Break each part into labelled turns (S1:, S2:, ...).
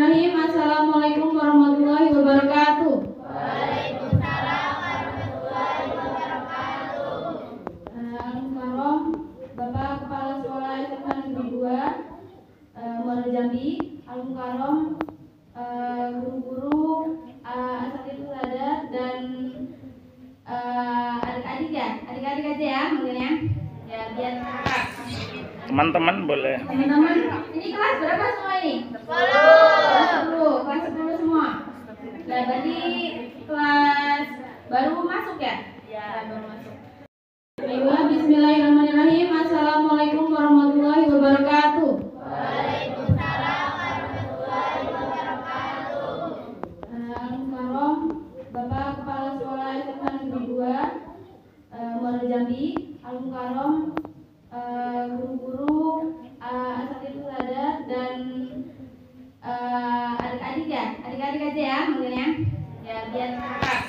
S1: Bismillahirrahmanirrahim. Assalamualaikum warahmatullahi wabarakatuh.
S2: Waalaikumsalam warahmatullahi wabarakatuh.
S1: Al-Mukarram, Bapak Kepala Sekolah SMA Negeri 2 Muara Jambi, Al-Mukarram, guru-guru, asatidz sadat dan adik-adik ya, adik-adik aja ya manggilnya. Ya biar kakak.
S3: Teman-teman boleh.
S1: Teman-teman, ini kelas berapa semua ini?
S2: 10.
S1: Kelas 10 semua. Nah, berarti kelas baru masuk ya? Ya, baru masuk. Baiklah, bismillahirrahmanirrahim. Assalamualaikum warahmatullahi wabarakatuh.
S2: Waalaikumsalam warahmatullahi wabarakatuh.
S1: Al-Mukarram, Bapak Kepala Sekolah SMA Negeri 2 Muara Jambi, Al-Mukarram, guru-guru, asatidz sadat dan adik-adik ya, adik-adik aja ya manggilnya. Ya biar kakak.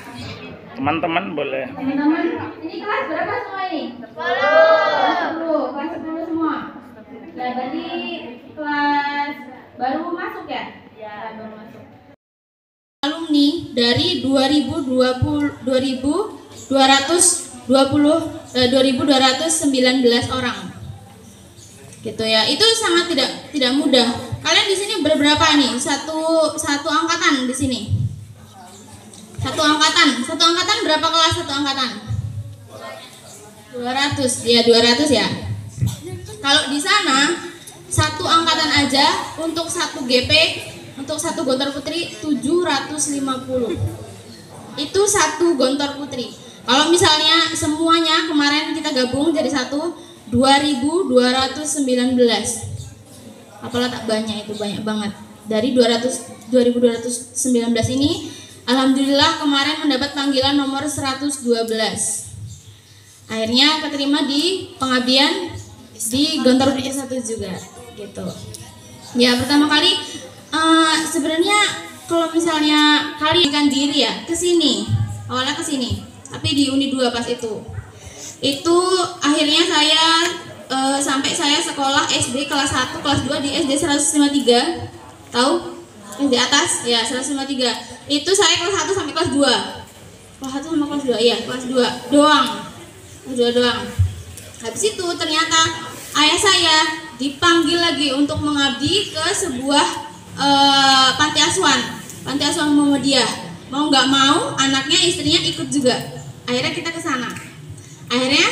S3: Teman-teman boleh.
S1: Teman-teman, ini kelas berapa semua ini?
S2: 10.
S1: Kelas 10 semua. Nah, berarti kelas baru masuk ya? Ya, baru masuk. Alumni dari 2219 orang. Gitu ya. Itu sangat tidak mudah. Kalian di sini berberapa nih? Satu angkatan di sini. Satu angkatan berapa kelas satu angkatan? 200. Ya, 200 ya. Kalau di sana satu angkatan aja untuk satu GP, untuk satu gontor putri 750. Itu satu gontor putri. Kalau misalnya semuanya kemarin kita gabung jadi satu, 2219. Apalah tak banyak, itu banyak banget. Dari 2219 ini alhamdulillah kemarin mendapat panggilan nomor 112. Akhirnya keterima di pengabdian di gontor putri 1 juga gitu. Ya, pertama kali sebenarnya kalau misalnya kalian kan diri ya ke sini. Awalnya ke sini, tapi di Uni 2 pas itu akhirnya saya sampai saya sekolah SD kelas 1, kelas 2 di SD 153. Tahu? SD atas ya, 153. Itu saya kelas 1 sampai kelas 2. Kelas 1 sama kelas 2, iya, kelas 2 doang. Kelas 2 doang. Habis itu ternyata ayah saya dipanggil lagi untuk mengabdi ke sebuah panti asuhan Muhammadiyah. Mau nggak mau anaknya, istrinya ikut juga. Akhirnya kita ke sana. Akhirnya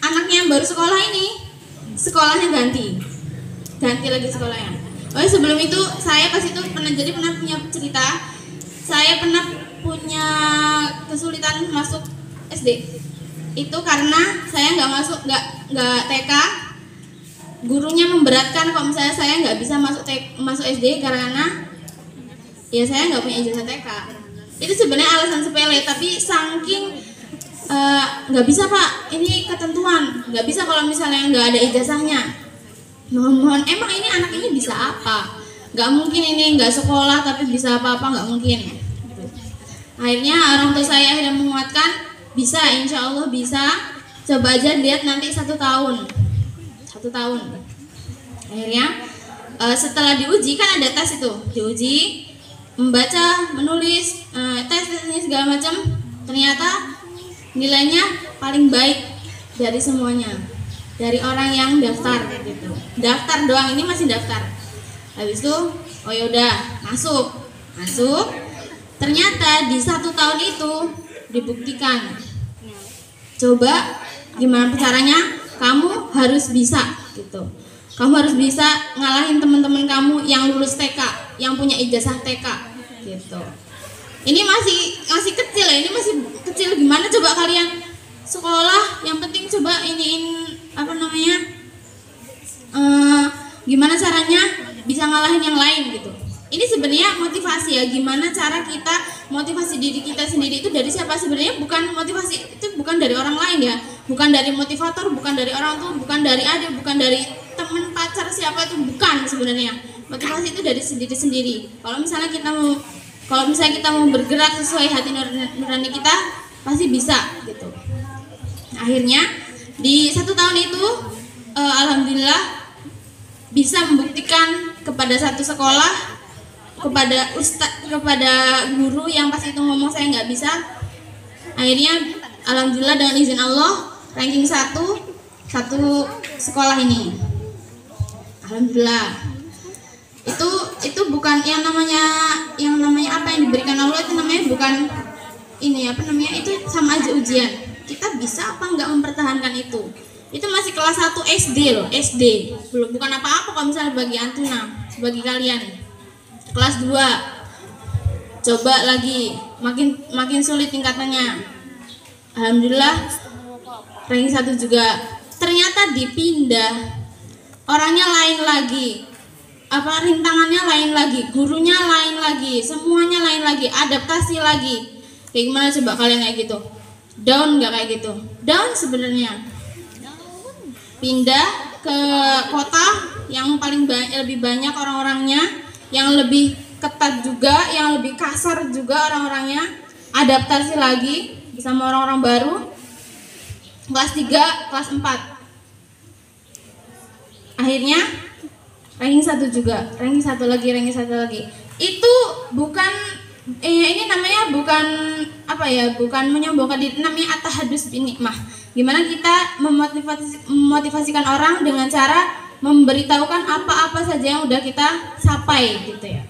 S1: anaknya yang baru sekolah ini sekolahnya ganti lagi sekolahnya. Oh, sebelum itu saya pas itu pernah punya cerita. Saya pernah punya kesulitan masuk SD. Itu karena saya nggak TK. Gurunya memberatkan kalau misalnya saya nggak bisa masuk SD karena ya saya nggak punya ijazah TK. Itu sebenarnya alasan sepele, tapi saking nggak bisa Pak, ini ketentuan, nggak bisa kalau misalnya nggak ada ijazahnya. Mohon, emang ini anak ini bisa apa? Nggak mungkin ini nggak sekolah tapi bisa apa-apa, nggak mungkin. Akhirnya orang tua saya akhirnya menguatkan, bisa, insya Allah bisa. Coba aja lihat nanti 1 tahun. Akhirnya setelah diuji kan ada tes itu, diuji membaca, menulis, tes ini segala macam. Ternyata nilainya paling baik dari semuanya, dari orang yang daftar gitu. Daftar doang, ini masih daftar. Habis itu, oh yaudah masuk. Ternyata di 1 tahun itu dibuktikan. Coba gimana caranya? Kamu harus bisa gitu. Kamu harus bisa ngalahin teman-teman kamu yang lulus TK, yang punya ijazah TK gitu. Ini masih kecil ya, ini masih kecil. Gimana coba kalian sekolah, yang penting coba gimana caranya bisa ngalahin yang lain gitu. Ini sebenarnya motivasi ya, gimana cara kita motivasi diri kita sendiri itu dari siapa sebenarnya? Bukan motivasi itu bukan dari orang lain ya, bukan dari motivator, bukan dari orang tua, bukan dari adik, bukan dari teman, pacar, siapa itu, bukan sebenarnya. Motivasi itu dari diri sendiri. Kalau misalnya kita mau bergerak sesuai hati nurani kita, pasti bisa gitu. Akhirnya di 1 tahun itu alhamdulillah bisa membuktikan kepada satu sekolah kepada guru yang pas itu ngomong saya nggak bisa. Akhirnya alhamdulillah dengan izin Allah ranking 1 sekolah ini. Alhamdulillah. Itu bukan yang namanya apa yang diberikan Allah, itu namanya bukan ini itu sama aja ujian. Kita bisa apa enggak mempertahankan itu masih kelas 1 SD loh, SD belum, bukan apa-apa kalau misalnya bagi Antuna, bagi kalian kelas 2 coba lagi, makin sulit tingkatannya. Alhamdulillah ranking 1 juga. Ternyata dipindah, orangnya lain lagi, rintangannya lain lagi, gurunya lain lagi, semuanya lain lagi, adaptasi lagi. Kayak gimana coba kalian kayak gitu? Down nggak kayak gitu? Down sebenarnya. Pindah ke kota yang lebih banyak orang-orangnya, yang lebih ketat juga, yang lebih kasar juga orang-orangnya. Adaptasi lagi bersama orang-orang baru. Kelas 3, kelas 4. Akhirnya ranking 1 juga, ranking 1 lagi. Itu bukan ini namanya bukan bukan menyombongkan diri, namanya at-tahadus bin nikmah. Gimana kita memotivasikan orang dengan cara memberitahukan apa-apa saja yang udah kita capai gitu ya.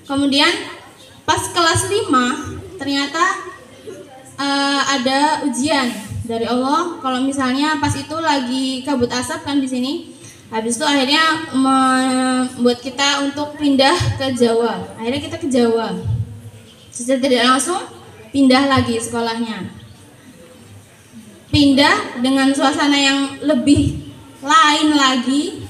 S1: Kemudian pas kelas 5 ternyata ada ujian dari Allah. Kalau misalnya pas itu lagi kabut asap kan di sini. Habis itu akhirnya membuat kita untuk pindah ke Jawa. Akhirnya kita ke Jawa. Secara tidak langsung pindah lagi sekolahnya. Pindah dengan suasana yang lebih lain lagi.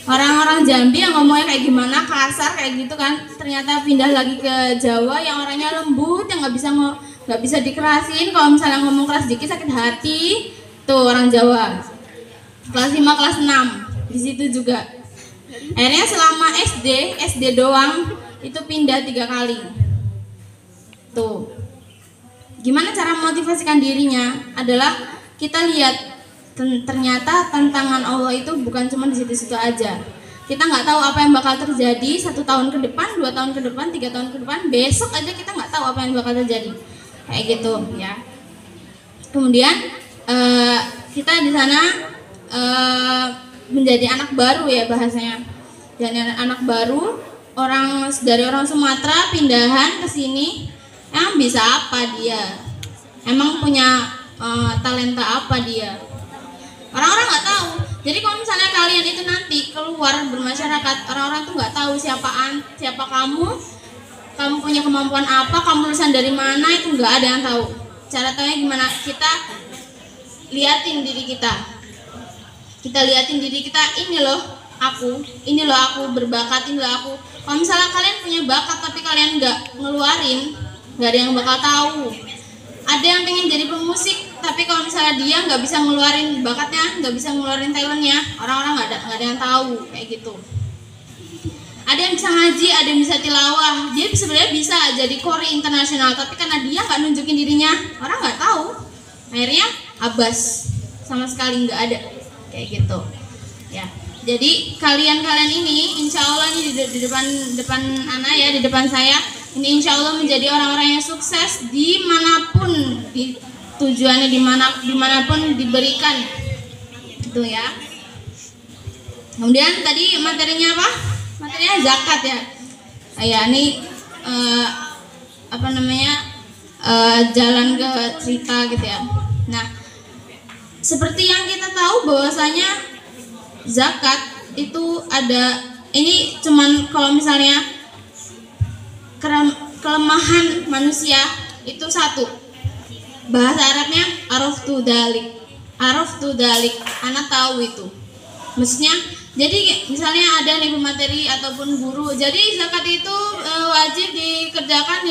S1: Orang-orang Jambi yang ngomongnya kayak gimana, kasar kayak gitu kan. Ternyata pindah lagi ke Jawa yang orangnya lembut, yang nggak bisa dikerasin. Kalau misalnya ngomong keras dikit sakit hati. Tuh orang Jawa. Kelas 5, kelas 6. Di situ juga. Akhirnya selama SD doang itu pindah 3 kali. Tuh. Gimana cara memotivasikan dirinya? Adalah kita lihat ternyata tantangan Allah itu bukan cuma di situ-situ aja. Kita nggak tahu apa yang bakal terjadi 1 tahun ke depan, 2 tahun ke depan, 3 tahun ke depan. Besok aja kita nggak tahu apa yang bakal terjadi. Kayak gitu ya. Kemudian kita di sana menjadi anak baru ya bahasanya. Dan anak baru, dari orang Sumatera pindahan ke sini, emang bisa apa dia? Emang punya talenta apa dia? Orang-orang nggak tahu. Jadi kalau misalnya kalian itu nanti keluar bermasyarakat, orang-orang tuh nggak tahu siapa kamu punya kemampuan apa, kamu lulusan dari mana, itu nggak ada yang tahu. Cara taunya gimana? Kita liatin diri kita. Kita liatin diri kita, ini loh aku berbakat, ini loh aku. Kalau misalnya kalian punya bakat tapi kalian nggak ngeluarin, nggak ada yang bakal tahu. Ada yang pengen jadi pemusik tapi kalau misalnya dia nggak bisa ngeluarin bakatnya, nggak bisa ngeluarin talentnya, orang-orang nggak ada yang tahu kayak gitu. Ada yang bisa ngaji, ada yang bisa tilawah, dia sebenarnya bisa jadi qori internasional, tapi karena dia nggak nunjukin dirinya, orang nggak tahu. Akhirnya abas, sama sekali nggak ada. Kayak gitu ya. Jadi kalian ini insya Allah ini di depan anak ya, di depan saya ini insya Allah menjadi orang-orang yang sukses dimanapun tujuannya, dimanapun diberikan gitu ya. Kemudian tadi materinya apa? Materinya zakat ya. Ya ini jalan ke cerita gitu ya. Nah, seperti yang kita tahu bahwasanya zakat itu ada, ini cuman kalau misalnya kelemahan manusia itu satu, bahasa Arabnya araftu dalik, anak tahu itu. Maksudnya jadi misalnya ada nih pemateri ataupun guru, jadi zakat itu wajib dikerjakan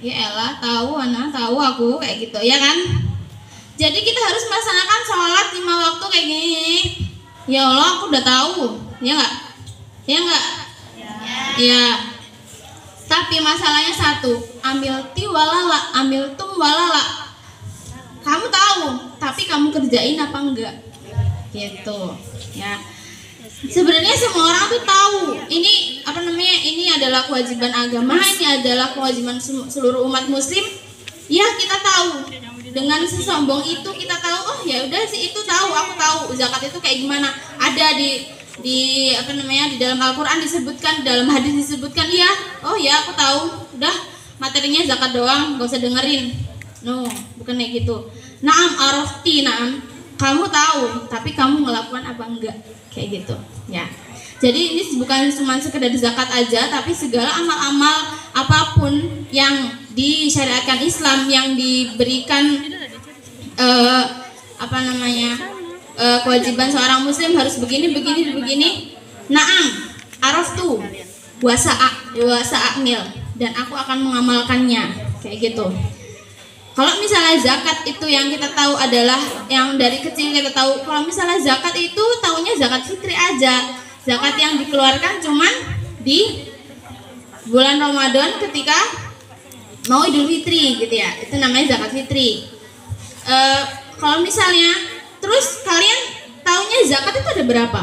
S1: ya elah tahu anak tahu aku kayak gitu ya kan. Jadi kita harus melaksanakan sholat 5 waktu kayak gini. Ya Allah, aku udah tahu, ya nggak? Ya nggak? Ya. Tapi masalahnya satu, ambil tum walala. Kamu tahu, tapi kamu kerjain apa enggak? Gitu, ya. Sebenarnya semua orang tuh tahu. Ini adalah kewajiban agama, ini adalah kewajiban seluruh umat muslim. Ya kita tahu, dengan sesombong itu kita tahu, oh ya udah sih itu tahu, aku tahu zakat itu kayak gimana. Ada di apa namanya, di dalam Al-Qur'an disebutkan, dalam hadis disebutkan, ya oh ya aku tahu, udah materinya zakat doang, gak usah dengerin. No, bukan kayak gitu. Naam arafti, naam, kamu tahu, tapi kamu melakukan apa enggak, kayak gitu ya. Jadi ini bukan cuma sekedar zakat aja, tapi segala amal-amal apapun yang disyariatkan Islam, yang diberikan apa namanya, kewajiban seorang muslim harus begini. Naam araftu wa sa'amil, dan aku akan mengamalkannya, kayak gitu. Kalau misalnya zakat itu yang kita tahu adalah yang dari kecil kita tahu, kalau misalnya zakat itu taunya zakat fitri aja, zakat yang dikeluarkan cuman di bulan Ramadan ketika mau Idul Fitri gitu ya, itu namanya zakat fitri. Kalau misalnya terus kalian taunya zakat itu ada berapa?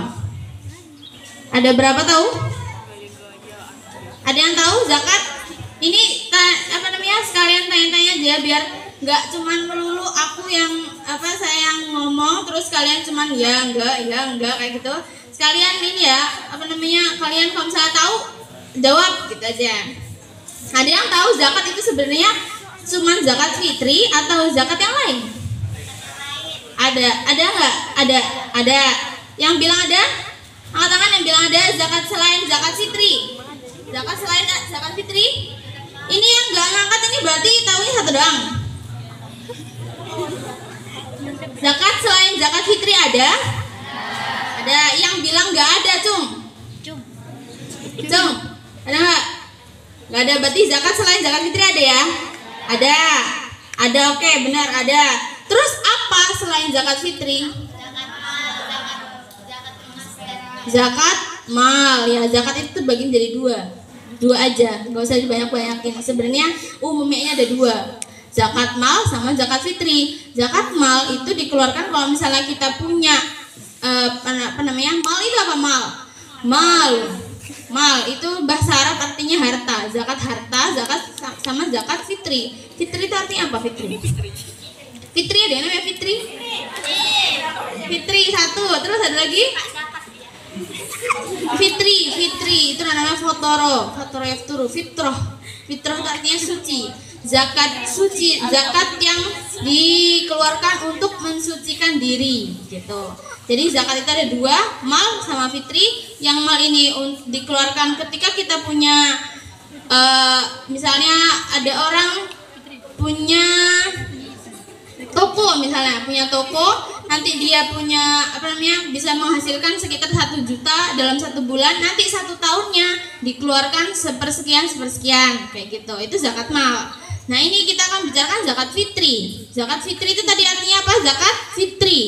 S1: Ada berapa tahu? Ada yang tahu zakat? Ini apa namanya, sekalian tanya-tanya aja biar nggak cuman melulu aku yang apa, saya yang ngomong terus kalian cuman ya enggak kayak gitu. Sekalian ini ya, apa namanya, kalian kalau misalnya tahu jawab gitu aja. Ada yang tahu zakat itu sebenarnya cuman zakat fitri atau zakat yang lain? Ada nggak? Ada. Yang bilang ada? Angkat tangan yang bilang ada. Zakat selain zakat fitri. Zakat selain zakat fitri. Ini yang nggak ngangkat ini berarti tahunya satu doang. Zakat selain zakat fitri ada? Ada. Yang bilang nggak ada, Cung? Ada nggak? Nggak ada. Berarti zakat selain zakat fitri ada ya? Ada. Oke, benar ada. Terus apa selain zakat fitri? Zakat mal. Ya, zakat itu terbagi menjadi dua aja, nggak usah dibanyak-banyakin. Sebenarnya umumnya ada dua, zakat mal sama zakat fitri. Zakat mal itu dikeluarkan kalau misalnya kita punya apa namanya, mal itu apa? Mal itu bahasa Arab artinya harta. Zakat harta, zakat sama zakat fitri. Fitri itu artinya apa? Fitri ada yang namanya fitri? Fitri satu, terus ada lagi? Fitri itu namanya fotoro yafturu, fitroh itu artinya suci. Zakat suci, zakat yang dikeluarkan untuk mensucikan diri gitu. Jadi zakat itu ada dua, mal sama fitri. Yang mal ini dikeluarkan ketika kita punya misalnya ada orang punya toko, misalnya punya toko, nanti dia punya apa namanya, bisa menghasilkan sekitar 1 juta dalam 1 bulan, nanti 1 tahunnya dikeluarkan sepersekian kayak gitu. Itu zakat mal. Nah ini kita akan bicarakan zakat fitri. Zakat fitri itu tadi artinya apa? Zakat fitri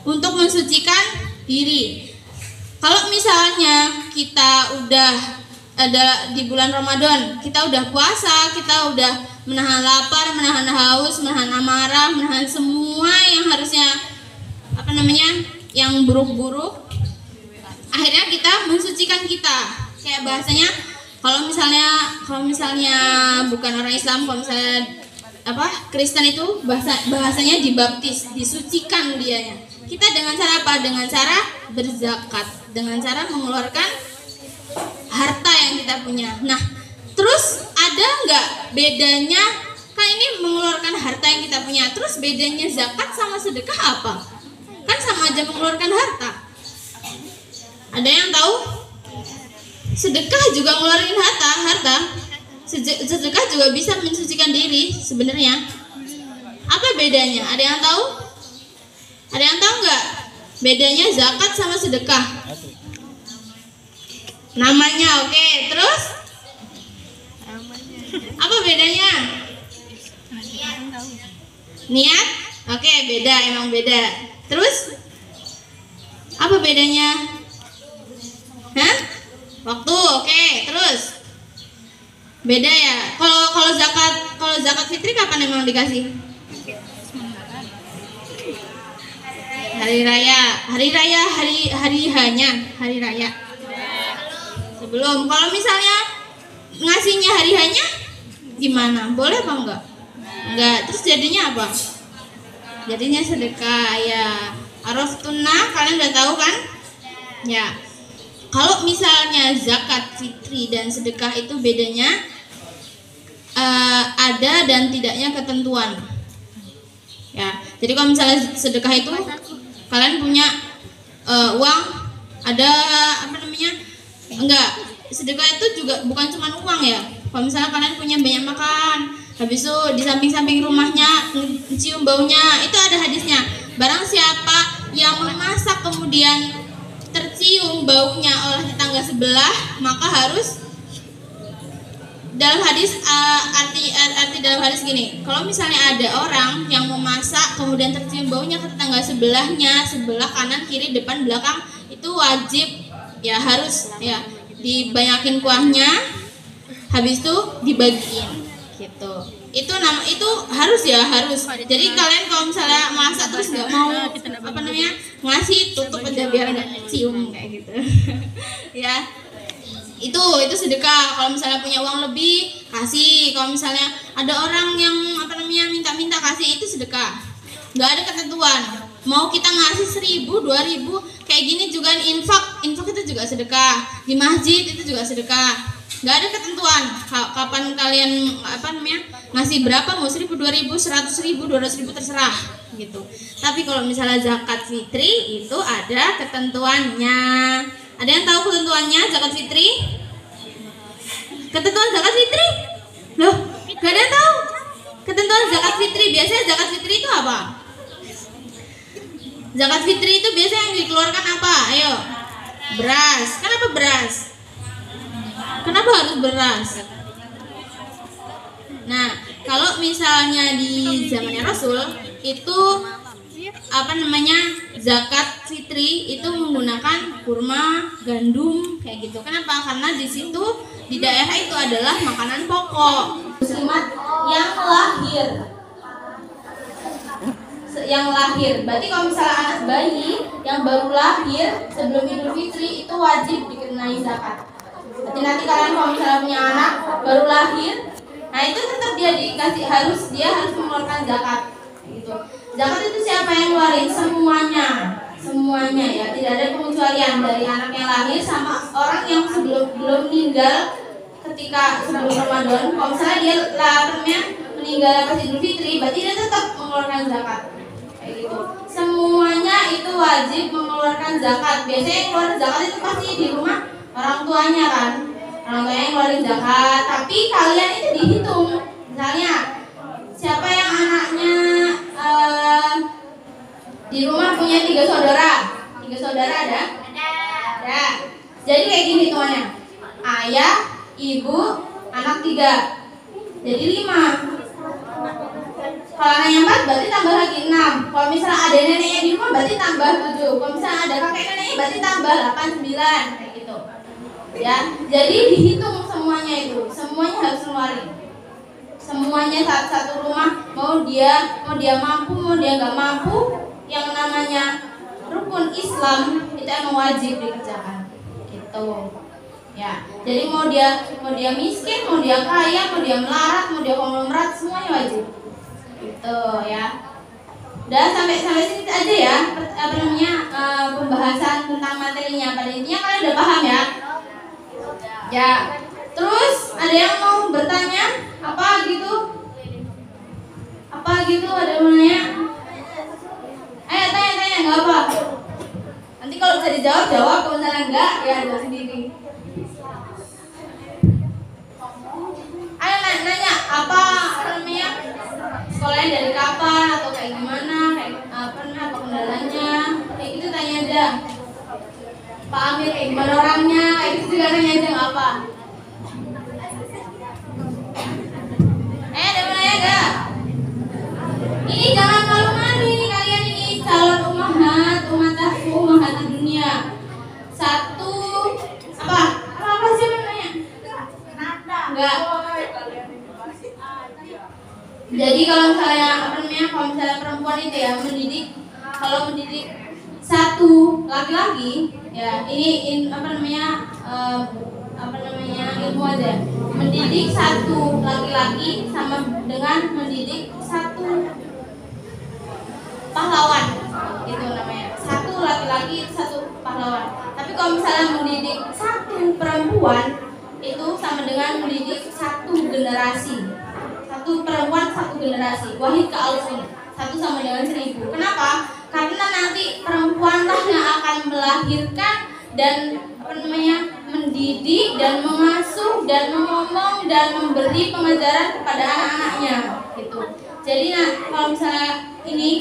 S1: untuk mensucikan diri. Kalau misalnya kita udah ada di bulan Ramadan, kita udah puasa, kita udah menahan lapar, menahan haus, menahan amarah, menahan semua yang harusnya apa namanya, yang buruk-buruk. Akhirnya kita mensucikan kita. Kayak bahasanya kalau misalnya bukan orang Islam, kalau misalnya apa Kristen itu bahasanya dibaptis, disucikan dianya. Kita dengan cara apa? Dengan cara berzakat, dengan cara mengeluarkan harta yang kita punya. Nah, terus ada nggak bedanya? Kan ini mengeluarkan harta yang kita punya. Terus bedanya zakat sama sedekah apa? Kan sama aja mengeluarkan harta. Ada yang tahu? Sedekah juga ngeluarin harta. Sedekah juga bisa mensucikan diri sebenarnya. Apa bedanya? Ada yang tahu? Ada yang tahu nggak? Bedanya zakat sama sedekah? Namanya, oke. Terus apa bedanya? Niat? Oke, beda, emang beda. Terus apa bedanya? Hah? Waktu, oke. Terus beda ya. Kalau zakat fitri kapan emang dikasih? Hari raya. Sebelum. Kalau misalnya ngasihnya hari hanya gimana? Boleh apa enggak? Enggak. Terus jadinya apa? Jadinya sedekah ya. Araftuna, kalian udah tahu kan? Ya. Kalau misalnya zakat fitri dan sedekah itu bedanya ada dan tidaknya ketentuan. Ya. Jadi kalau misalnya sedekah itu kalian punya uang, ada apa namanya? Enggak. Sedekah itu juga bukan cuma uang ya. Kalau misalnya kalian punya banyak makan, habis itu di samping-samping rumahnya cium baunya, itu ada hadisnya. Barang siapa yang memasak kemudian tercium baunya oleh tetangga sebelah, maka harus, dalam hadis arti dalam hadis gini, kalau misalnya ada orang yang memasak kemudian tercium baunya ke tetangga sebelahnya, sebelah kanan, kiri, depan, belakang, itu wajib ya, harus ya dibanyakin kuahnya, habis itu dibagiin gitu. Itu harus ya, harus. Jadi kalian kalau misalnya masak terus nggak mau apa namanya ngasih, tutup aja biar nggak cium kayak gitu. Ya, itu sedekah. Kalau misalnya punya uang lebih, kasih. Kalau misalnya ada orang yang apa namanya minta kasih, itu sedekah. Nggak ada ketentuan. Mau kita ngasih 1.000, 2.000, kayak gini juga infak itu juga sedekah. Di masjid itu juga sedekah. Nggak ada ketentuan kapan kalian apa namanya ngasih berapa, mau 1.000, 2.000, 100.000, 200.000, terserah gitu. Tapi kalau misalnya zakat fitri itu ada ketentuannya. Ada yang tahu ketentuannya zakat fitri? Ketentuan zakat fitri? Loh, gak ada yang tahu ketentuan zakat fitri. Biasanya zakat fitri itu apa? Zakat fitri itu biasanya yang dikeluarkan apa? Ayo, beras. Kenapa beras? Kenapa harus beras? Nah, kalau misalnya di zamannya Rasul itu apa namanya zakat fitri itu menggunakan kurma, gandum kayak gitu. Kenapa? Karena di situ di daerah itu adalah makanan pokok. Muslimat yang lahir. Berarti kalau misalnya anak bayi yang baru lahir sebelum Idul Fitri itu wajib dikenai zakat. Berarti nanti kalian kalau misalnya punya anak baru lahir, nah itu tetap dia harus mengeluarkan zakat gitu. Zakat itu siapa yang ngeluarin? Semuanya ya, tidak ada pengecualian, dari anak yang lahir sama orang yang belum meninggal ketika sebelum Ramadan. Kalau misalnya dia lahirnya meninggal pas Idul Fitri, berarti dia tetap mengeluarkan zakat kayak gitu. Semuanya itu wajib mengeluarkan zakat. Biasanya yang keluar zakat itu pasti di rumah orang tuanya kan, orang tuanya yang ngeluarin zakat. Tapi kalian itu dihitung, misalnya siapa yang anaknya di rumah punya 3 saudara ada? Jadi kayak gini hitungannya, ayah, ibu, anak 3, jadi 5. Kalau anaknya 4 berarti tambah lagi 6. Kalau misalnya ada neneknya di rumah berarti tambah 7. Kalau misalnya ada kakek neneknya berarti tambah 8, 9 kayak gitu. Ya, jadi dihitung semuanya itu, semuanya harus ngeluarin. Semuanya satu rumah, mau dia mampu, mau dia nggak mampu, yang namanya rukun Islam itu emang wajib dikerjakan. Gitu. Ya, jadi mau dia miskin, mau dia kaya, mau dia melarat, mau dia konglomerat, semuanya wajib. Gitu ya. Udah sampai sini aja ya pembahasan tentang materinya. Pada intinya kalian udah paham ya? Ya. Terus ada yang mau bertanya apa gitu? Ada yang mau nanya? Ayo tanya nggak apa. Nanti kalau bisa dijawab jawab, kalau misalnya enggak ya jawab sendiri. Ayo nanya apa namanya? Sekolahnya dari kapan atau kayak gimana, kayak apa kendalanya, kayak gitu tanya aja. Pak Amir kayak gimana orangnya, kayak gitu juga tanya aja nggak apa. Ada mana ya gak? Ini jangan malu-malu, ini kalian ini calon umat di dunia. Satu apa sih namanya? Enggak. Jadi kalau misalnya perempuan itu ya mendidik satu laki-laki ya, ini ilmu aja. mendidik satu laki-laki sama dengan mendidik satu pahlawan, itu namanya. Satu laki-laki satu pahlawan. Tapi kalau misalnya mendidik satu perempuan itu sama dengan mendidik satu generasi. Satu perempuan satu generasi. Wahid ke alfin. Satu sama dengan 1000. Kenapa? Karena nanti perempuanlah yang akan melahirkan dan mendidik dan mengasuh dan mengomong dan memberi pengajaran kepada anak-anaknya gitu. Jadi kalau misalnya ini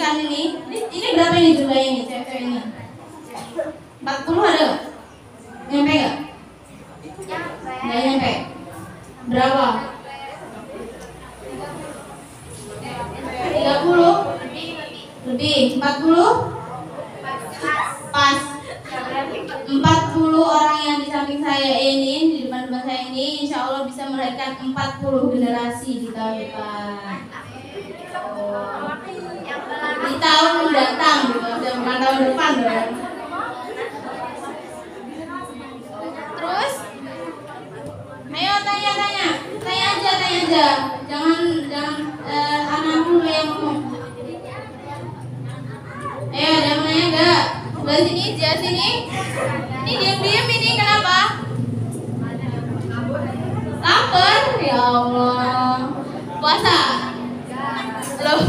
S1: berapa ini jumlahnya ini cewek ini? 40 ada nggak? Nyampe nggak? Nggak nyampe. Berapa? 30? Lebih. 40? Pas. 40 orang yang di samping saya ini, di depan saya ini, insya Allah bisa melahirkan 40 generasi di tahun depan. Di tahun mendatang, gitu, bukan tahun depan dong. Terus, ayo tanya aja, jangan anak dulu yang ngomong. Ayo, ada yang nanya enggak? Sebelah sini. Ini diam-diam ini kenapa? Lapar? Ya Allah. Puasa? Loh.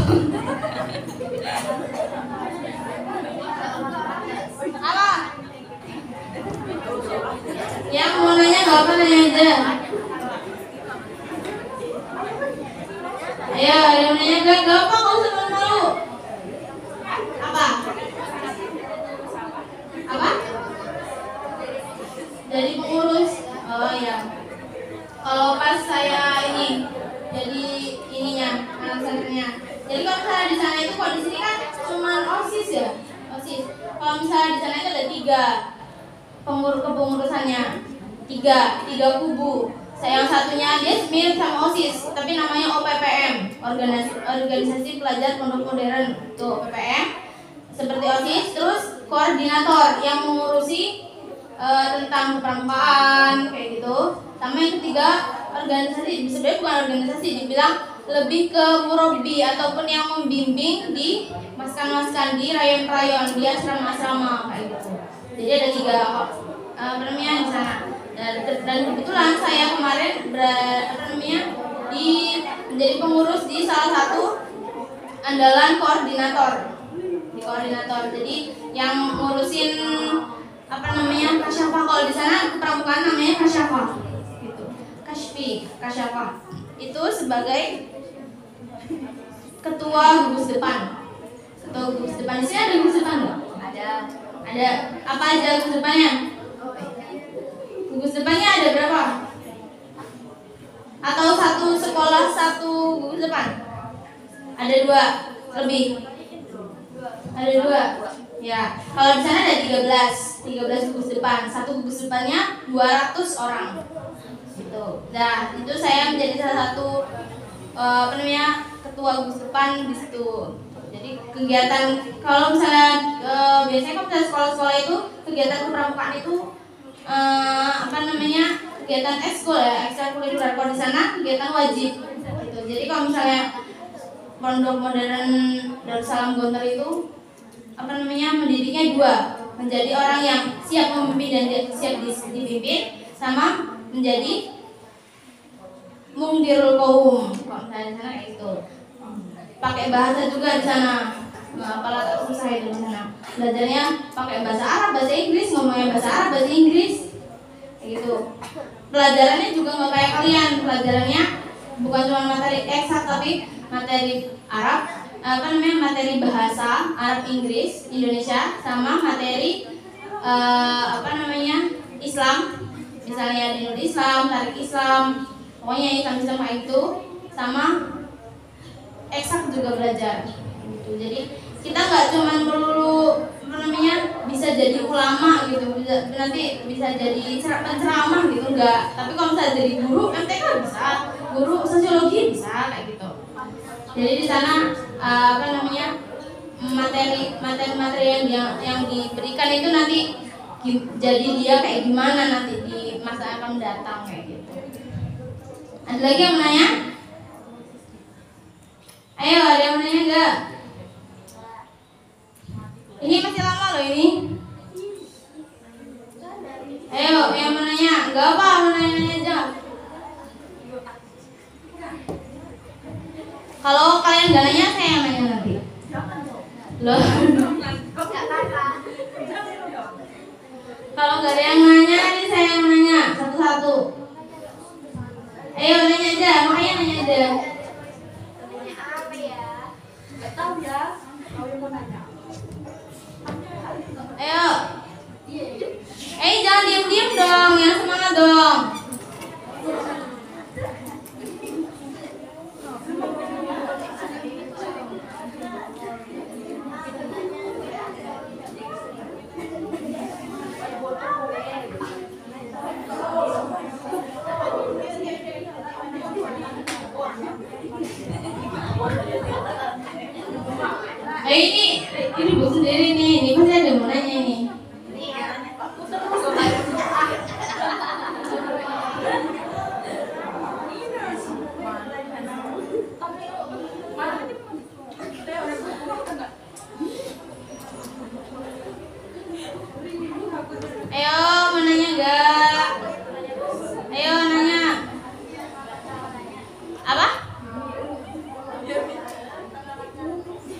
S1: Apa? Yang mau nanya enggak apa nanya aja. Ayo, ada yang nanya enggak apa kau sebelum dulu. Apa? Jadi pengurus. Oh ya. Kalau pas saya ini jadi ininya anak santrinya. Jadi kalau misalnya di sana itu, kalau di sini kan cuma OSIS ya. OSIS. Kalau misalnya di sana itu ada 3 kepengurusannya. 3 kubu. Saya yang satunya dia mirip sama OSIS, tapi namanya OPPM, Organisasi Pelajar Pondok Modern. Tuh PPM. Seperti OSIS, terus koordinator yang mengurusi tentang pramukaan kayak gitu. Sama yang ketiga organisasi, sebenarnya bukan organisasi, dibilang lebih ke murabi ataupun yang membimbing di maskan-maskan, di rayon-rayon, di asrama-asrama kayak gitu. Jadi ada 3 di sana. Dan kebetulan saya kemarin menjadi pengurus di salah satu andalan koordinator. Di koordinator. Jadi yang ngurusin kasyafah. Kalau di sana pramukaan namanya kasyafah gitu. Kasyafah itu sebagai ketua gugus depan. Di sini ada gugus depan nggak? Ada. Apa aja gugus depannya? Gugus depannya ada berapa? Atau satu sekolah satu gugus depan? Ada 2 lebih. Ada 2. Ya, kalau di sana ada 13 gugus depan. Satu gugus depannya 200 orang. Gitu. Nah, itu saya menjadi salah satu ketua gugus depan di situ. Jadi kegiatan kalau misalnya biasanya kalau misalnya sekolah-sekolah itu kegiatan kepramukaan itu kegiatan ekskul ya, ekstrakurikuler. Kalau di sana kegiatan wajib. Gitu. Jadi kalau misalnya Pondok Modern Darussalam Gontor itu mendidiknya 2, menjadi orang yang siap memimpin dan siap dipimpin, sama menjadi mungdirul qaum. Kalau misalnya di sana kayak gitu. Pakai bahasa juga di sana. Apalah tak susah itu di sana. Belajarnya pakai bahasa Arab, bahasa Inggris, ngomongnya bahasa Arab, bahasa Inggris. Kayak gitu. Pelajarannya juga nggak kayak kalian. Pelajarannya bukan cuma materi eksak tapi materi Arab, materi bahasa Arab, Inggris, Indonesia, sama materi Islam. Misalnya ada Nurul Islam, Tarik Islam, pokoknya Islam kayak itu, sama eksak juga belajar. Gitu. Jadi kita nggak cuma perlu bisa jadi ulama gitu, nanti bisa jadi penceramah gitu, enggak. Tapi kalau misalnya jadi guru MTK bisa, guru sosiologi bisa kayak gitu. Jadi di sana materi yang diberikan itu nanti jadi dia kayak gimana nanti di masa akan datang kayak gitu. Ada lagi yang menanya? Ayo, ada yang menanya enggak? Ini masih lama loh ini. Ayo, yang menanya? Enggak apa, menanya aja. Kalau kalian enggak nanya, saya yang nanya nanti. Loh. Kalau enggak ada yang nanya, nanti saya yang nanya satu-satu. Ayo nanya aja, makanya nanya aja.
S2: Nanya apa ya? Gak tahu ya. Kalau yang mau nanya.
S1: Ayo. Jangan diam-diam dong, yang semangat dong. Ini bu sendiri nih, ini pasti ada yang mau nanya ini. Ayo, mau nanya enggak? Ayo nanya. Apa?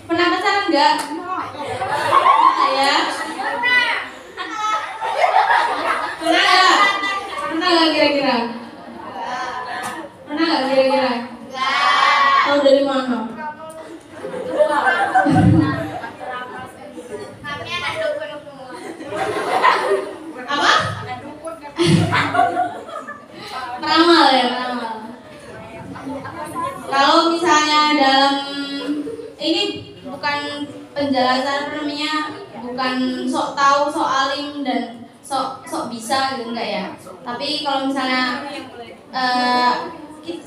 S1: Pernah pacaran enggak? Ya. Pernah enggak? Pernah enggak kira-kira? Pernah enggak kira-kira? Tahu dari mana?
S2: Kami anak dukun semua.
S1: Apa? Peramal ya, peramal. Kalau misalnya dalam ini bukan penjelasan apa namanya, bukan sok tahu, sok alim dan sok bisa gitu enggak ya. Tapi kalau misalnya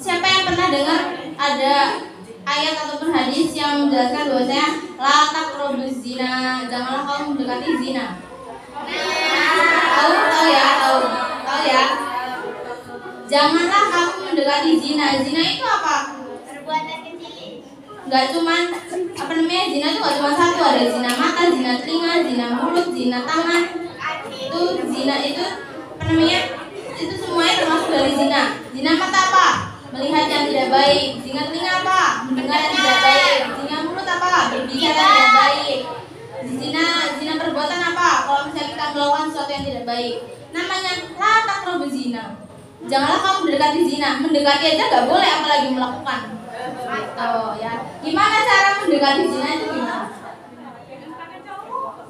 S1: siapa yang pernah dengar ada ayat ataupun hadis yang menjelaskan bahwasanya la taqrabuz zina, janganlah kamu mendekati zina. Tahu ya. Janganlah kamu mendekati zina. Zina itu apa?
S2: Perbuatan kecil.
S1: Nggak cuman apa namanya, zina itu nggak cuma satu, ada zina mata, zina telinga, zina mulut, zina tangan. Itu zina itu apa namanya? Itu semuanya termasuk dari zina. Zina mata apa? Melihat yang tidak baik. Zina telinga apa? Mendengar yang tidak baik. Zina mulut apa? Berbicara yang tidak baik. Zina perbuatan apa? Kalau misalnya kita melakukan sesuatu yang tidak baik, namanya la taqrabuz zina. Janganlah kamu mendekati zina. Mendekati aja nggak boleh, apalagi melakukan. Gitu ya. Gimana cara mendekati zina itu gimana?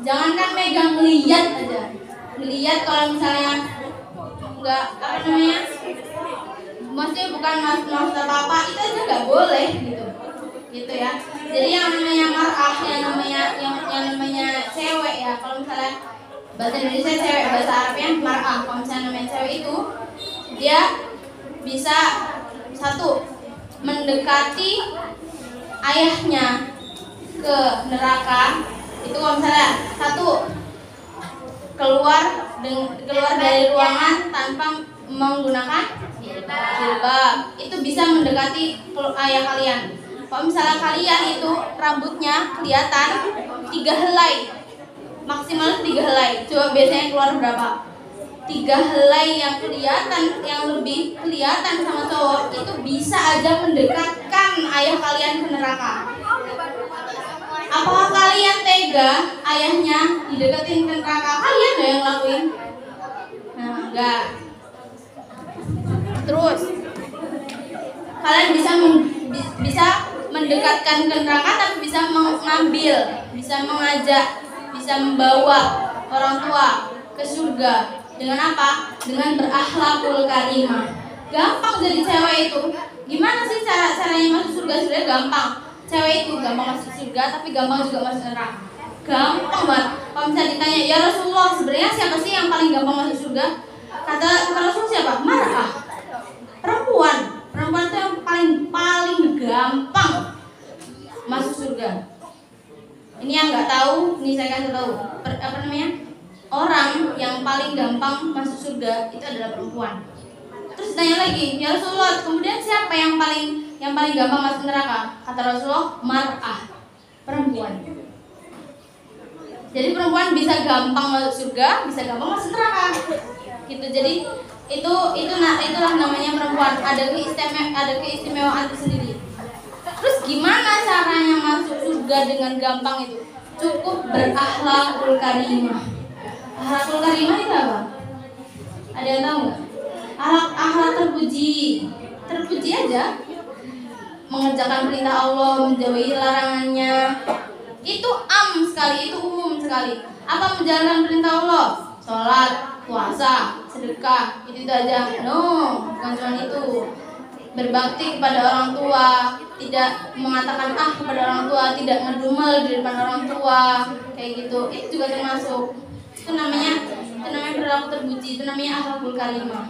S1: Jangankan megang, melihat aja. Melihat kalau misalnya nggak apa namanya, maksudnya bukan maksud apa itu aja nggak boleh gitu ya. Jadi yang namanya mar'ah, yang namanya cewek ya, kalau misalnya bahasa Indonesia cewek, bahasa Arabnya mar'ah. Kalau misalnya namanya cewek itu dia bisa satu, mendekati ayahnya ke neraka. Itu kalau misalnya satu, keluar dari ruangan tanpa menggunakan jilbab, itu bisa mendekati ayah kalian. Kalau misalnya kalian itu rambutnya kelihatan 3 helai, maksimal 3 helai. Coba biasanya keluar berapa? 3 helai yang kelihatan, yang lebih kelihatan sama cowok, itu bisa aja mendekatkan ayah kalian ke neraka. Apakah kalian tega ayahnya dideketin ke neraka? Kalian gak yang lakuin? Nah, enggak. Terus kalian bisa mendekatkan ke neraka, tapi bisa mengambil, bisa mengajak, bisa membawa orang tua ke surga. Dengan apa? Dengan berakhlakul karimah. Gampang jadi cewek itu. Gimana sih caranya masuk surga? Sebenarnya gampang. Cewek itu gampang masuk surga, tapi gampang juga masuk neraka. Gampang banget. Kalau misalnya ditanya, ya Rasulullah, sebenarnya siapa sih yang paling gampang masuk surga? Kata Rasul siapa? Mar'ah. Perempuan itu yang paling gampang masuk surga. Ini yang nggak tahu, ini saya kasih tahu. Apa namanya? Orang yang paling gampang masuk surga itu adalah perempuan. Terus tanya lagi, ya Rasulullah, kemudian siapa yang paling gampang masuk neraka? Kata Rasulullah, mar'ah, perempuan. Jadi perempuan bisa gampang masuk surga, bisa gampang masuk neraka. Gitu. Jadi itulah namanya perempuan. Ada keistimewaan tersendiri. Terus gimana caranya masuk surga dengan gampang itu? Cukup berakhlakul karimah. Akhlakul karimah itu apa? Ada yang tahu nggak? Akhlak terpuji aja, mengerjakan perintah Allah, menjauhi larangannya. Itu sekali, itu umum sekali. Apa menjalankan perintah Allah? Sholat, puasa, sedekah, itu aja. No, bukan cuma itu. Berbakti kepada orang tua, tidak mengatakan kepada orang tua, tidak ngedumel di depan orang tua, kayak gitu. Itu juga termasuk. Itu namanya perilaku terpuji, itu namanya akhlakul karimah.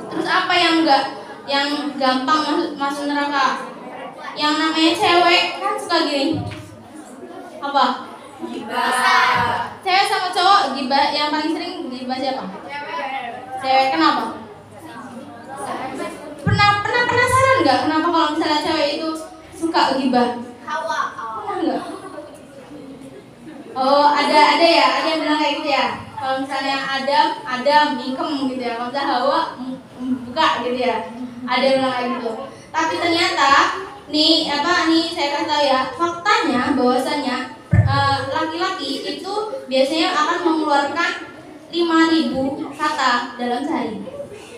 S1: Terus apa yang gampang masuk neraka? Yang namanya cewek kan suka gini. Apa? Gibah. Cewek sama cowok gibah, yang paling sering gibah siapa? Cewek. Kenapa? Pernah penasaran nggak kenapa kalau misalnya cewek itu suka gibah?
S2: Hawa.
S1: Pernah nggak? Oh, ada yang bilang kayak gitu ya. Kalau misalnya Adam mingkem gitu ya. Kalau misalnya Hawa buka gitu ya. Ada yang bilang kayak gitu. Tapi ternyata nih saya kasih tahu ya, faktanya bahwasanya laki-laki itu biasanya akan mengeluarkan 5.000 kata dalam sehari.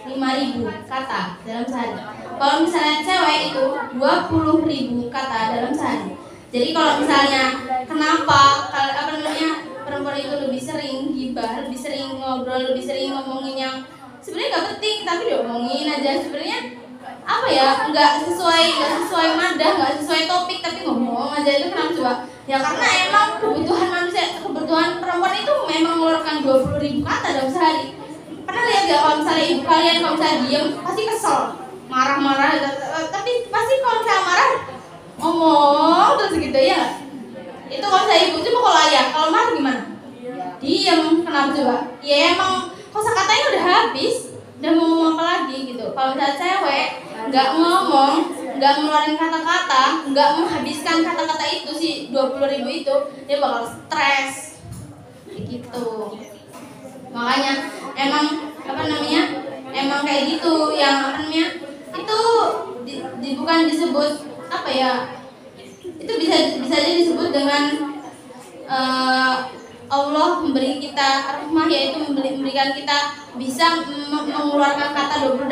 S1: 5.000 kata dalam sehari. Kalau misalnya cewek itu 20.000 kata dalam sehari. Jadi kalau misalnya kenapa perempuan itu lebih sering gibah, lebih sering ngobrol, lebih sering ngomongin yang sebenarnya nggak penting tapi diomongin aja, sebenarnya nggak sesuai madah, nggak sesuai topik tapi ngomong aja, itu kenapa coba? Ya karena emang kebutuhan perempuan itu memang mengeluarkan 20.000 kata dalam sehari. Pernah lihat gak kalau misalnya ibu kalian kalau misalnya diem pasti kesel, marah-marah, tapi pasti kalau misalnya marah ngomong terus gitu ya. Itu kalau saya ibu, coba kalau ayah, kalau marah gimana? Diem, kenapa coba? Ya emang kosakatanya udah habis, udah mau ngomong apa lagi gitu. Kalau misalnya cewek nggak ngomong, nggak ngeluarin kata-kata, nggak menghabiskan kata-kata itu si 20.000 itu, dia bakal stres gitu. Makanya emang kayak gitu, yang itu bukan disebut itu bisa aja disebut dengan Allah memberi kita rahmah, yaitu memberikan kita bisa mengeluarkan kata 20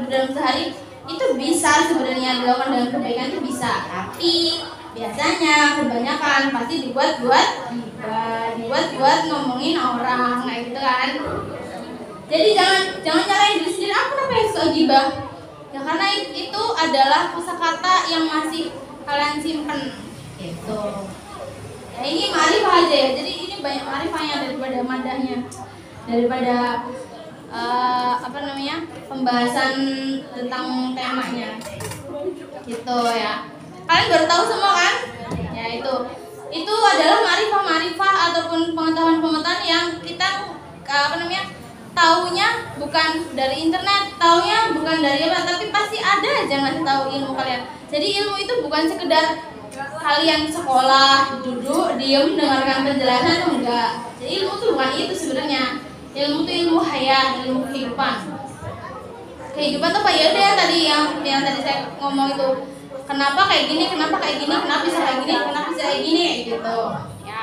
S1: dalam sehari. Itu bisa sebenarnya dilakukan dengan kebaikan, itu bisa, tapi biasanya kebanyakan pasti dibuat ngomongin orang kayak gitu kan. Jadi jangan nyalahin diri sendiri. Aku kenapa yang suka gibah? Ya karena itu adalah kosakata yang masih kalian simpen gitu. Ya ini ma'rifah aja ya. Jadi ini banyak ma'rifahnya daripada madahnya, daripada pembahasan tentang temanya gitu ya. Kalian baru tahu semua kan? Ya itu adalah ma'rifah ataupun pengetahuan yang kita taunya bukan dari internet, taunya bukan dari tapi pasti ada aja ngasih tahu ilmu kalian. Jadi ilmu itu bukan sekedar kalian sekolah, duduk, diem, dengarkan penjelasan, itu enggak. Jadi ilmu itu bukan itu sebenarnya. Ilmu itu ilmu hayat, ilmu kehidupan. Kehidupan tuh ya udah yang tadi saya ngomong itu. Kenapa kayak gini, kenapa bisa kayak gini, kenapa bisa kayak gini gitu. Ya.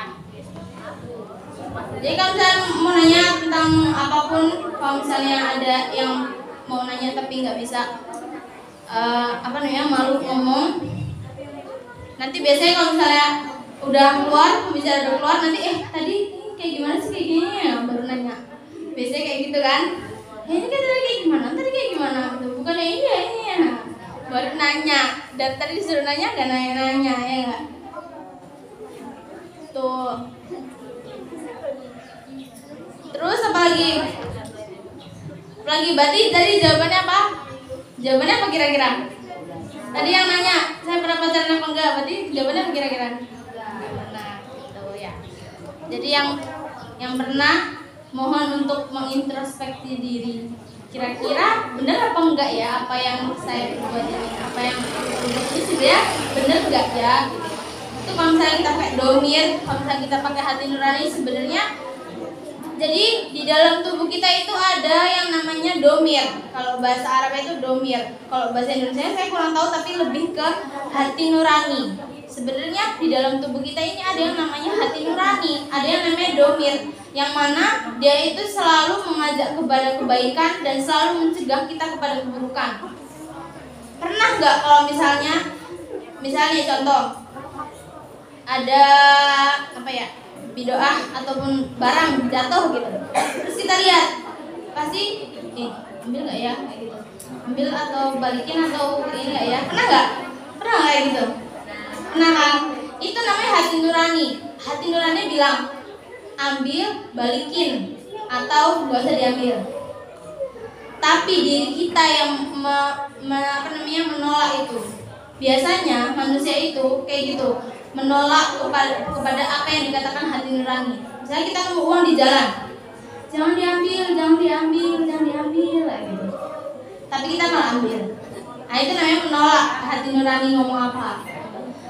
S1: Jadi kalau misalnya mau nanya tentang apapun, kalau misalnya ada yang mau nanya tapi nggak bisa malu ngomong, nanti biasanya kalau misalnya udah keluar, pembicara udah keluar, nanti tadi kayak gimana sih kayak gini ya, baru nanya. Biasanya kayak gitu kan, ini kan tadi kayak gimana gitu, bukan ini ya, baru nanya. Dan tadi disuruh nanya gak nanya ya nggak? Tuh. Terus apa lagi? Berarti tadi jawabannya apa? Jawabannya apa kira-kira? Tadi yang nanya, saya pernah pacaran apa enggak? Berarti jawabannya apa kira-kira? Nah, gitu ya. Jadi yang pernah, mohon untuk mengintrospeksi diri. kira-kira benar apa enggak ya apa yang saya buat ini, apa yang ini sebenarnya benar enggak ya gitu. Itu kalau misalnya kita pakai domir, kalau misalnya kita pakai hati nurani sebenarnya, jadi di dalam tubuh kita itu ada yang namanya domir. Kalau bahasa Arab itu domir, kalau bahasa Indonesia saya kurang tahu, tapi lebih ke hati nurani. Sebenarnya di dalam tubuh kita ini ada yang namanya hati nurani, ada yang namanya domir, yang mana dia itu selalu mengajak kepada kebaikan dan selalu mencegah kita kepada keburukan. Pernah nggak kalau misalnya contoh ada apa ya, bidoah ataupun barang jatuh gitu, terus kita lihat pasti ambil nggak ya kayak gitu, ambil atau balikin atau ini nggak ya, pernah nggak kayak gitu? Pernah kan? Itu namanya hati nurani. Hati nurani bilang ambil, balikin, atau nggak usah diambil. Tapi diri kita yang menolak itu. Biasanya manusia itu kayak gitu, menolak kepada apa yang dikatakan hati nurani. Misalnya kita nemu uang di jalan, jangan diambil gitu. Tapi kita malah ambil. Nah itu namanya menolak hati nurani ngomong apa.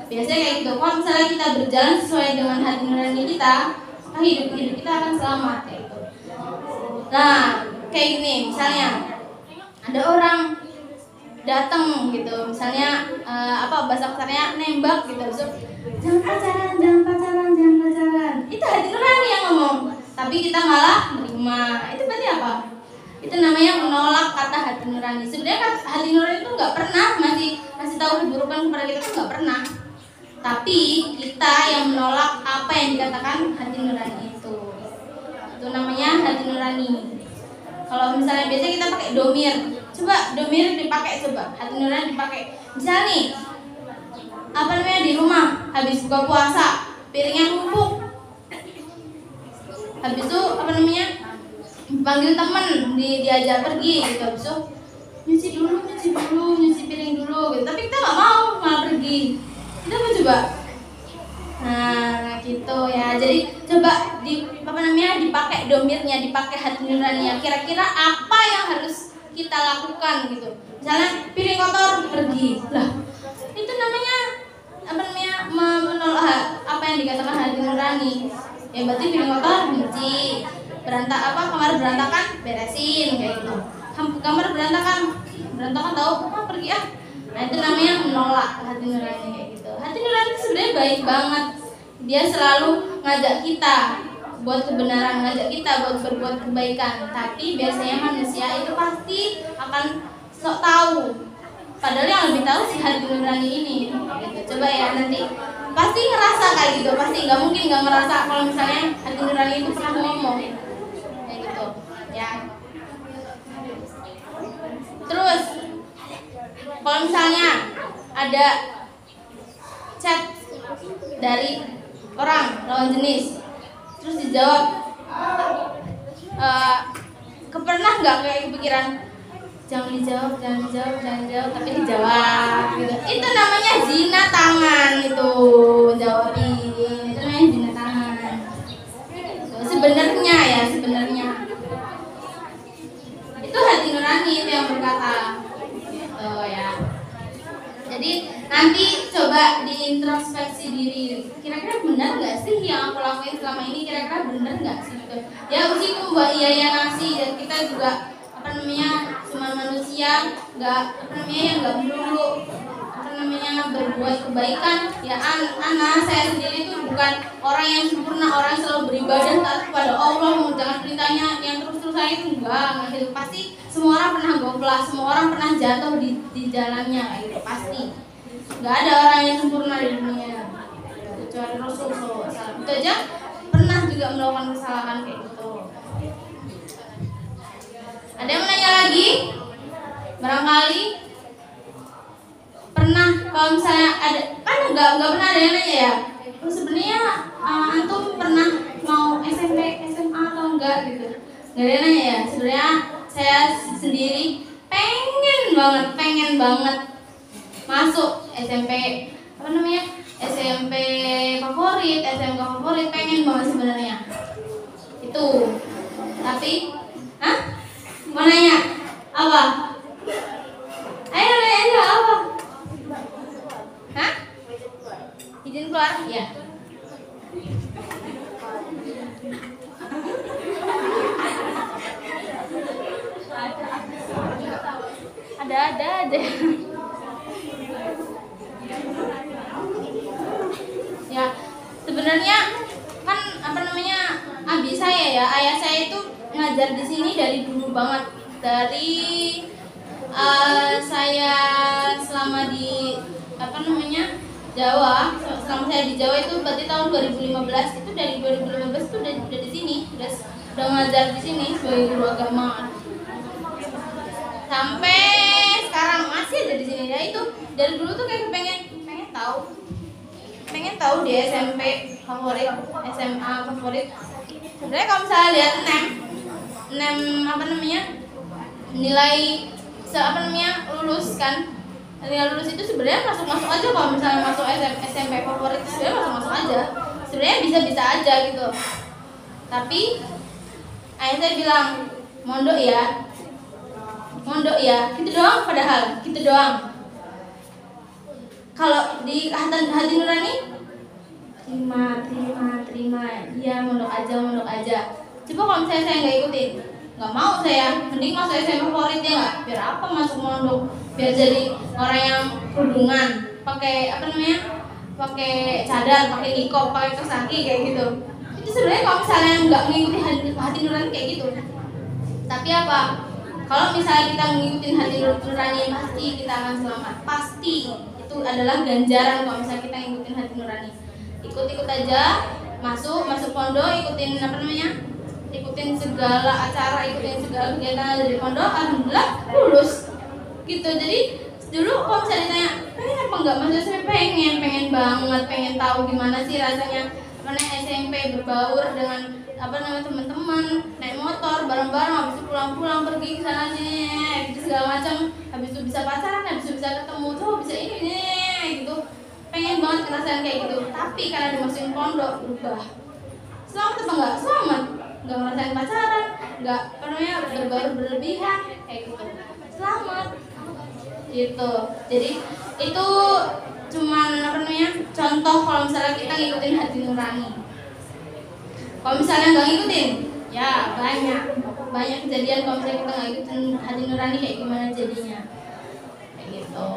S1: Biasanya kayak gitu. Kalau misalnya kita berjalan sesuai dengan hati nurani kita, hidup kita akan selamat kayak gitu. Nah kayak gini, misalnya ada orang datang gitu, misalnya bahasa kasarnya nembak gitu, so, jangan pacaran, itu hati nurani yang ngomong, tapi kita malah menerima. Itu berarti apa? Itu namanya menolak kata hati nurani. Sebenarnya hati nurani itu nggak pernah masih tahu keburukan kepada kita, itu nggak pernah. Tapi kita yang menolak apa yang dikatakan hati nurani itu namanya hati nurani. Kalau misalnya biasanya kita pakai domir, coba domir dipakai, coba hati nurani dipakai. Misalnya nih, di rumah habis buka puasa piringnya numpuk, habis itu panggil temen diajak pergi gitu, habis itu nyuci piring dulu gitu. Tapi kita nggak mau, malah pergi. Kita apa coba? Nah gitu ya. Jadi coba dipakai domirnya, dipakai hati nuraninya. Kira-kira apa yang harus kita lakukan gitu. Misalnya piring kotor, pergi. Lah itu namanya menolak apa yang dikatakan hati nurani. Ya berarti piring kotor nyuci, kamar berantakan beresin kayak gitu. Kamar berantakan tahu, pergi ah. Nah itu namanya menolak hati nurani kayak gitu. Hati nurani itu sebenarnya baik banget. Dia selalu ngajak kita buat kebenaran, ngajak kita buat berbuat kebaikan. Tapi biasanya manusia itu pasti akan sok tahu. Padahal yang lebih tahu si hati nurani ini. Gitu. Coba ya nanti pasti ngerasa kayak gitu. Pasti nggak mungkin nggak ngerasa kalau misalnya hati nurani itu pernah ngomong kayak gitu. Ya. Terus kalau misalnya ada chat dari orang lawan jenis, terus dijawab, pernah nggak kayak kepikiran jangan dijawab, tapi dijawab gitu. Itu namanya zina tangan, itu jawabin, itu namanya zina tangan. Sebenarnya itu hati nurani itu yang berkata gitu ya. Jadi nanti coba diintrospeksi diri, kira-kira benar nggak sih yang aku lakuin selama ini, kira-kira benar nggak sih gitu. Ya usiku buat iya nasi, dan kita juga cuma manusia, nggak yang nggak melulu berbuat kebaikan. Ya saya sendiri itu bukan orang yang sempurna, orang yang selalu beribadah taat kepada Allah, mengerjakan perintahnya yang terus-terusan itu enggak gitu. Pasti semua orang pernah goplas, semua orang pernah jatuh di jalannya gitu, pasti. Nggak ada orang yang sempurna di dunia kecuali Rasul SAW. Itu aja pernah juga melakukan kesalahan kayak gitu. Ada yang menanya lagi? Barangkali pernah, kalau misalnya ada, kan nggak pernah ada yang nanya ya. Sebenarnya antum pernah mau SMP, SMA atau enggak gitu? Nggak ada yang nanya ya. Sebenarnya saya sendiri pengen banget masuk SMP SMP favorit, SMK favorit, pengen banget sebenarnya itu. Tapi mau nanya ada aja. Ya, sebenarnya kan apa namanya, abi saya ya, ayah saya itu ngajar di sini dari dulu banget. Dari saya selama di apa namanya Jawa, selama saya di Jawa itu berarti tahun 2015, itu dari 2015 itu udah di sini, udah ngajar di sini sebagai guru agama. Sampai sekarang masih ada di sini. Ya itu dari dulu tuh kayak pengen tahu di SMP favorit, SMA favorit. Sebenarnya kalau misalnya lihat nem apa namanya nilai lulus kan, nilai lulus itu sebenarnya masuk aja. Kalau misalnya masuk SMP favorit sebenarnya masuk aja, sebenarnya bisa aja gitu. Tapi ayah saya bilang mondok ya gitu doang, padahal gitu doang. Kalau di hati nurani terima ya, mondok aja. Coba kalau misalnya saya nggak ikutin, nggak mau saya, mending masuk SMP favorit ya nggak? Biar apa masuk mondok? Biar jadi orang yang kerudungan, pakai pakai cadar, pakai niqab, pakai kaos kaki kayak gitu. Itu sebenarnya kalau misalnya nggak mengikuti hati nurani kayak gitu. Tapi apa? Kalau misalnya kita mengikuti hati nurani, pasti kita akan selamat. Pasti itu adalah ganjaran kalau misalnya kita ngikutin hati nurani. Ikut aja, masuk pondok, ikutin segala acara, ikutin segala kegiatan dari pondok, alhamdulillah lulus gitu. Jadi dulu kalau misalnya ditanya pengen apa enggak, maksudnya saya pengen banget, pengen tahu gimana sih rasanya SMP berbaur dengan teman-teman, naik motor bareng-bareng, habis itu pulang pergi ke sana sini gitu segala macam, habis itu bisa pacaran, habis itu bisa ketemu tuh, bisa ini gitu. Pengen banget ngerasain kayak gitu. Tapi karena dimasukin pondok berubah. Selamat apa enggak? Selamat. Enggak ngerasain pacaran, enggak berbaur berlebihan kayak gitu. Selamat. Gitu. Jadi itu cuman contoh kalau misalnya kita ngikutin hati nurani. Kalau misalnya nggak ngikutin, ya banyak kejadian kalau misalnya kita nggak ngikutin hati nurani kayak gimana jadinya, kayak gitu.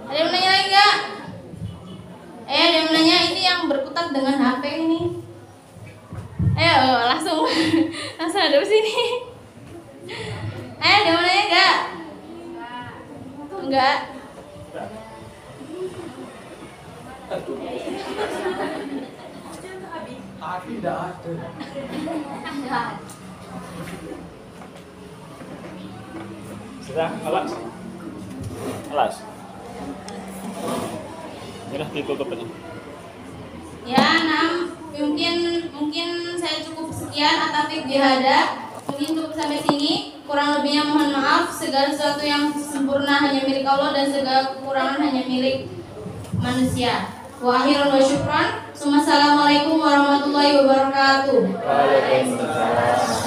S1: Ada yang nanya lagi nggak? Ada yang nanya ini yang berkutat dengan HP ini. Ayo langsung ada di sini. Ada yang nanya nggak? Enggak.
S4: Tidak ada.
S3: Sudah, alas. Inilah ditutup aja.
S1: Ya, mungkin saya cukup sekian atafik bihada. Mungkin cukup sampai sini. Kurang lebihnya mohon maaf. Segala sesuatu yang sempurna hanya milik Allah dan segala kekurangan hanya milik manusia. Wa akhirun wa syukran. Assalamualaikum warahmatullahi wabarakatuh.
S3: Waalaikumsalam.